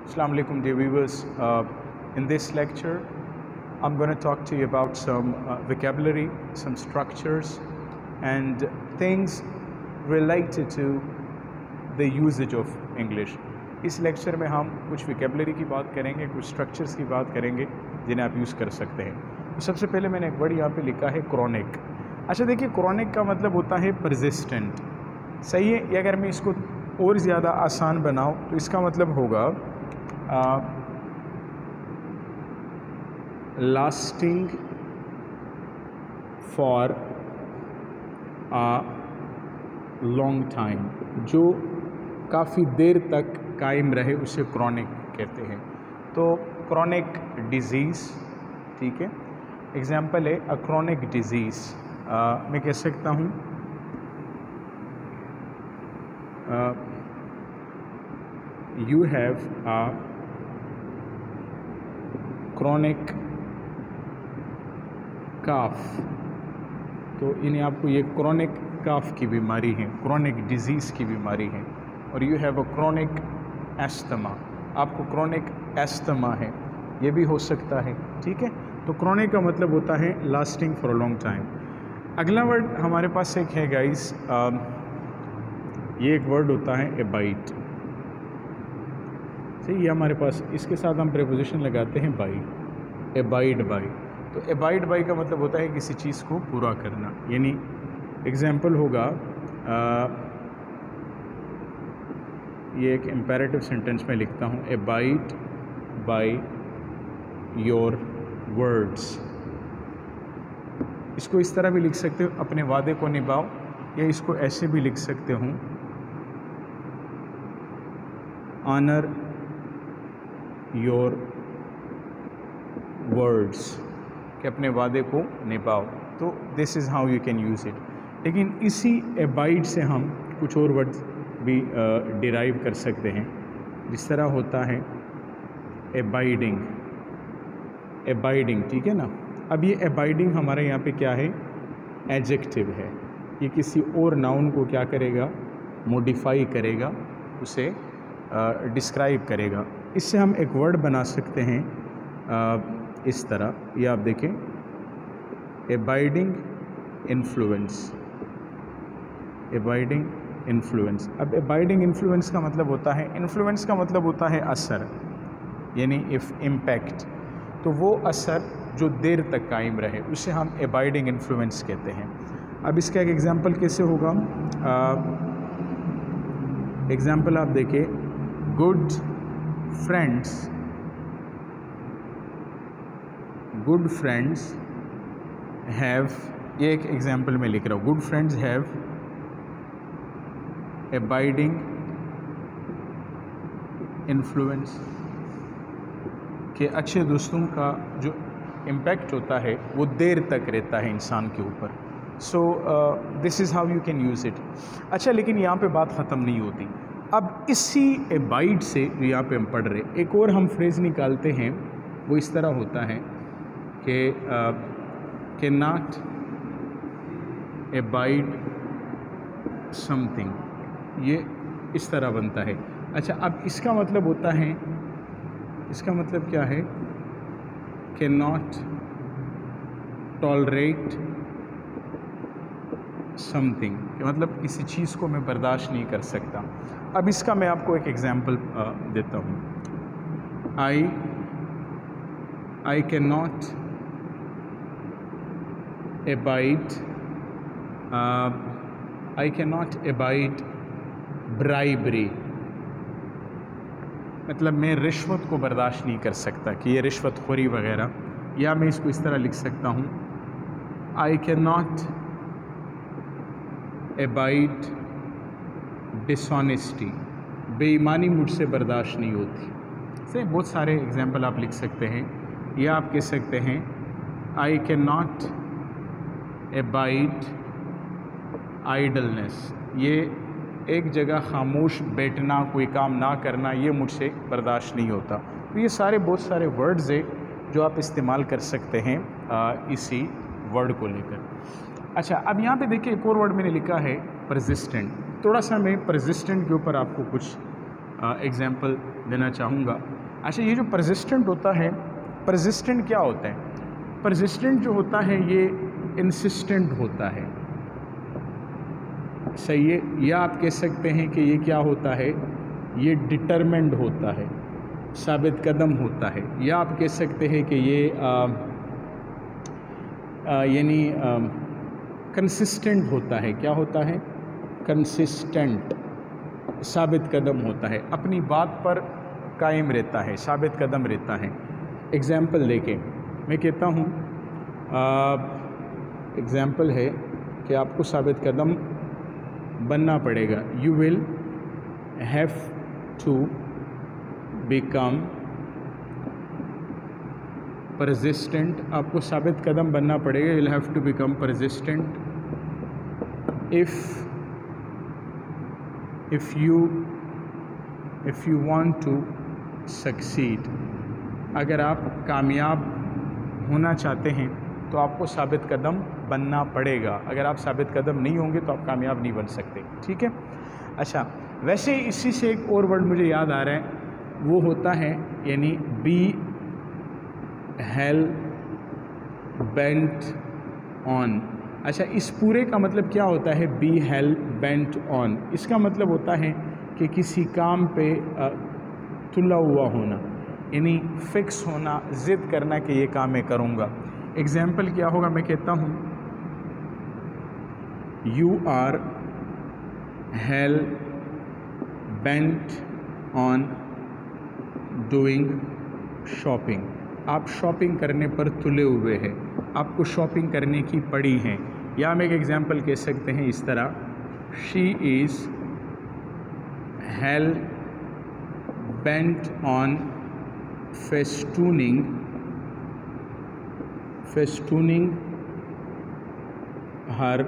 Assalamu alaikum dear viewers. In this lecture I'm going to talk to you about some vocabulary, some structures and things related to the usage of English. इस lecture में हम कुछ vocabulary की बात करेंगे, कुछ structures की बात करेंगे जिन्हें आप यूज़ कर सकते हैं। तो सबसे पहले मैंने एक वर्ड यहाँ पे लिखा है chronic। अच्छा देखिए, chronic का मतलब होता है persistent, सही है। या अगर मैं इसको और ज़्यादा आसान बनाऊँ तो इसका मतलब होगा lasting for a long time, जो काफ़ी देर तक कायम रहे उसे क्रॉनिक कहते हैं। तो क्रॉनिक डिजीज़, ठीक है, एग्जाम्पल है अ क्रॉनिक डिजीज़। मैं कह सकता हूँ यू हैव अ क्रॉनिक काफ। तो इन्हें आपको ये क्रॉनिक काफ की बीमारी है, क्रॉनिक डिजीज़ की बीमारी है। और you have a chronic asthma, आपको क्रॉनिक एस्थमा है, ये भी हो सकता है, ठीक है। तो क्रॉनिक का मतलब होता है lasting for a long time. अगला वर्ड हमारे पास एक है गाइस, ये एक वर्ड होता है एबाइड। सही, ये हमारे पास, इसके साथ हम प्रीपोजिशन लगाते हैं बाई, एबाइड बाई। तो एबाइड बाई का मतलब होता है किसी चीज़ को पूरा करना, यानी एग्जाम्पल होगा ये एक इम्पेरेटिव सेंटेंस में लिखता हूँ, एबाइड बाई योर वर्ड्स। इसको इस तरह भी लिख सकते हो, अपने वादे को निभाओ, या इसको ऐसे भी लिख सकते हूँ, ऑनर योर वर्ड्स, कि अपने वादे को निभाओ। तो this is how you can use it. लेकिन इसी एबाइड से हम कुछ और वर्ड्स भी डिराइव कर सकते हैं, जिस तरह होता है एबाइडिंग, एबाइडिंग, ठीक है ना। अब ये एबाइडिंग हमारे यहाँ पे क्या है, एडजेक्टिव है। ये किसी और नाउन को क्या करेगा, मॉडिफाई करेगा, उसे डिस्क्राइब करेगा। इससे हम एक वर्ड बना सकते हैं इस तरह, ये आप देखें, एबाइडिंग इन्फ्लुएंस, एबाइडिंग इन्फ्लुएंस। अब एबाइडिंग इन्फ्लुएंस का मतलब होता है, इन्फ्लुएंस का मतलब होता है असर, यानी इफ़ इम्पैक्ट। तो वो असर जो देर तक कायम रहे उसे हम एबाइडिंग इन्फ्लुएंस कहते हैं। अब इसका एक एग्जांपल कैसे होगा, एग्जांपल आप देखिए, good friends, good friends have, ये एक एग्जांपल में लिख रहा हूँ, गुड फ्रेंड्स हैव एबाइडिंग इन्फ्लुएंस, कि अच्छे दोस्तों का जो इम्पैक्ट होता है वो देर तक रहता है इंसान के ऊपर। So this is how you can use it. अच्छा, लेकिन यहाँ पे बात ख़त्म नहीं होती। अब इसी एबाइड से जो यहाँ पे हम पढ़ रहे, एक और हम फ्रेज़ निकालते हैं, वो इस तरह होता है कि नॉट एबाइड समथिंग, ये इस तरह बनता है। अच्छा, अब इसका मतलब होता है, इसका मतलब क्या है, कि नॉट टॉलरेट समथिंग, मतलब किसी चीज़ को मैं बर्दाश्त नहीं कर सकता। अब इसका मैं आपको एक एग्जांपल देता हूँ, I can not abide, I can not abide bribery, मतलब मैं रिश्वत को बर्दाश्त नहीं कर सकता, कि ये रिश्वतखोरी वगैरह। या मैं इसको इस तरह लिख सकता हूँ, I can not abide dishonesty, बेईमानी मुझसे बर्दाश्त नहीं होती। से बहुत सारे एग्जाम्पल आप लिख सकते हैं। या आप कह सकते हैं, I can not abide idleness, ये एक जगह खामोश बैठना, कोई काम ना करना, ये मुझसे बर्दाश्त नहीं होता। तो ये सारे बहुत सारे वर्ड्स हैं जो आप इस्तेमाल कर सकते हैं इसी वर्ड को लेकर। अच्छा, अब यहाँ पे देखिए एक और वर्ड मैंने लिखा है परसिस्टेंट। थोड़ा सा मैं परसिस्टेंट के ऊपर आपको कुछ एग्जांपल देना चाहूँगा। अच्छा, ये जो परसिस्टेंट होता है, परसिस्टेंट क्या होता है? परसिस्टेंट जो होता है ये इंसिस्टेंट होता है, सही है। या आप कह सकते हैं कि ये क्या होता है, ये डिटरमिन्ड होता है, साबित कदम होता है। या आप कह सकते हैं कि ये यानी कंसिस्टेंट होता है। क्या होता है? कंसिस्टेंट, साबित कदम होता है, अपनी बात पर कायम रहता है, साबित कदम रहता है। एग्ज़ाम्पल देखें, मैं कहता हूँ एग्ज़ाम्पल है कि आपको साबित कदम बनना पड़ेगा। You will have to become persistent, आपको साबित कदम बनना पड़ेगा। You will have to become persistent if you want to succeed। अगर आप कामयाब होना चाहते हैं तो आपको साबित कदम बनना पड़ेगा। अगर आप साबित कदम नहीं होंगे तो आप कामयाब नहीं बन सकते, ठीक है। अच्छा, वैसे इसी से एक और वर्ड मुझे याद आ रहा है, वो होता है यानी बी हेल बेंट ऑन। अच्छा, इस पूरे का मतलब क्या होता है? बी हेल बेंट ऑन, इसका मतलब होता है कि किसी काम पे तुला हुआ होना, यानी फिक्स होना, ज़िद करना कि ये काम मैं करूँगा। एग्ज़ाम्पल क्या होगा? मैं कहता हूँ you are hell bent on doing shopping. आप शॉपिंग करने पर तुले हुए हैं, आपको शॉपिंग करने की पड़ी है। या हम एक एग्ज़ाम्पल कह सकते हैं इस तरह, she is hell bent on festooning her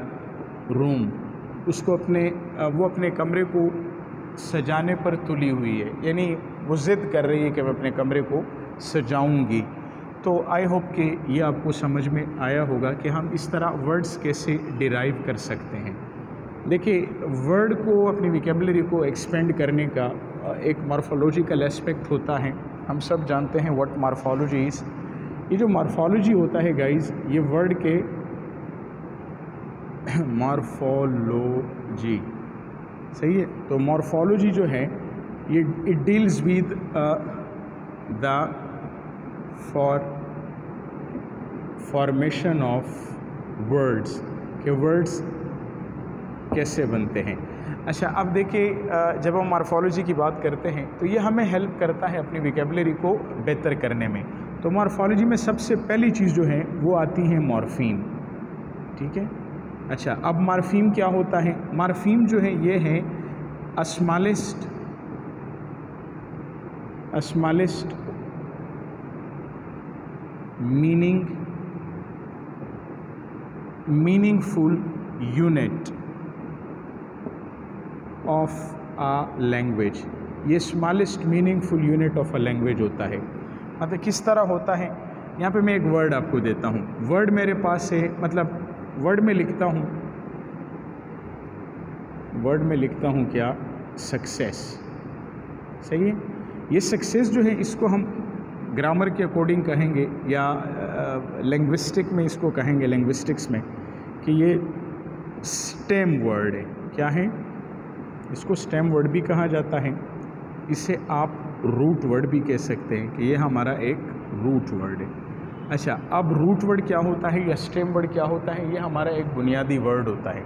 room. उसको वो अपने कमरे को सजाने पर तुली हुई है, यानी वो ज़िद कर रही है कि मैं अपने कमरे को सजाऊंगी। तो आई होप कि ये आपको समझ में आया होगा कि हम इस तरह वर्ड्स कैसे डिराइव कर सकते हैं। देखिए, वर्ड को, अपनी वोकैबुलरी को एक्सपेंड करने का एक मॉर्फोलॉजिकल एस्पेक्ट होता है। हम सब जानते हैं व्हाट मॉर्फोलॉजी इज़। ये जो मॉर्फोलॉजी होता है गाइस, ये वर्ड के मॉर्फोलॉजी, सही है। तो मॉर्फोलॉजी जो है ये it deals with the formation of words, के वर्ड्स कैसे बनते हैं। अच्छा, अब देखिए, जब हम मॉर्फोलॉजी की बात करते हैं तो ये हमें हेल्प करता है अपनी वोकैबुलरी को बेहतर करने में। तो मॉर्फोलॉजी में सबसे पहली चीज़ जो है वो आती है मॉर्फीम, ठीक है। अच्छा, अब मॉर्फीम क्या होता है? मॉर्फीम जो है ये है smallest meaningful unit of a language. ये smallest meaningful unit of a language होता है। मतलब किस तरह होता है? यहाँ पे मैं एक वर्ड आपको देता हूँ, वर्ड मेरे पास है, मतलब वर्ड में लिखता हूँ क्या? सक्सेस, सही है। ये सक्सेस जो है इसको हम ग्रामर के अकॉर्डिंग कहेंगे या लिंग्विस्टिक में इसको कहेंगे, लिंग्विस्टिक्स में, कि ये स्टेम वर्ड है। क्या है? इसको स्टेम वर्ड भी कहा जाता है। इसे आप रूट वर्ड भी कह सकते हैं कि ये हमारा एक रूट वर्ड है। अच्छा, अब रूट वर्ड क्या होता है या स्टेम वर्ड क्या होता है? ये हमारा एक बुनियादी वर्ड होता है।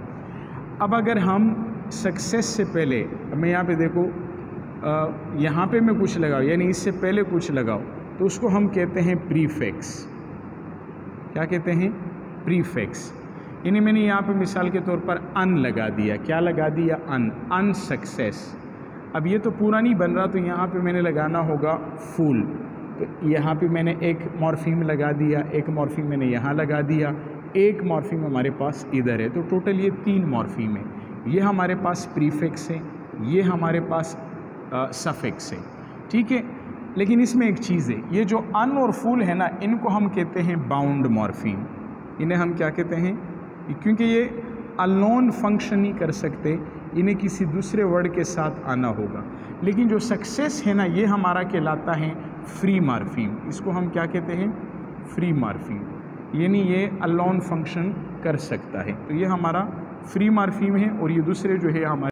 अब अगर हम सक्सेस से पहले, मैं यहाँ पे देखो, यहाँ पे मैं कुछ लगाओ, यानी इससे पहले कुछ लगाओ, तो उसको हम कहते हैं प्रीफिक्स। क्या कहते हैं? प्रीफिक्स। यानी मैंने यहाँ पे मिसाल के तौर पर अन लगा दिया। क्या लगा दिया? अनसक्सेस। अब ये तो पूरा नहीं बन रहा, तो यहाँ पे मैंने लगाना होगा फूल। तो यहाँ पे मैंने एक मॉर्फीम लगा दिया, एक मॉर्फीम मैंने यहाँ लगा दिया, एक मॉर्फीम हमारे पास इधर है। तो टोटल ये 3 मॉर्फीम है। ये हमारे पास प्रीफिक्स है, ये हमारे पास सफिक्स है, ठीक है। लेकिन इसमें एक चीज़ है, ये जो अन और फूल है ना, इनको हम कहते हैं बाउंड मॉर्फीम। इन्हें हम क्या कहते हैं? क्योंकि ये अलोन फंक्शन नहीं कर सकते, इन्हें किसी दूसरे वर्ड के साथ आना होगा। लेकिन जो सक्सेस है ना, ये हमारा कहलाता है फ्री मॉर्फीम। इसको हम क्या कहते हैं? फ्री मॉर्फीम, यानी ये अलोन फंक्शन कर सकता है। तो ये हमारा फ्री मॉर्फीम है और ये दूसरे जो है हमारे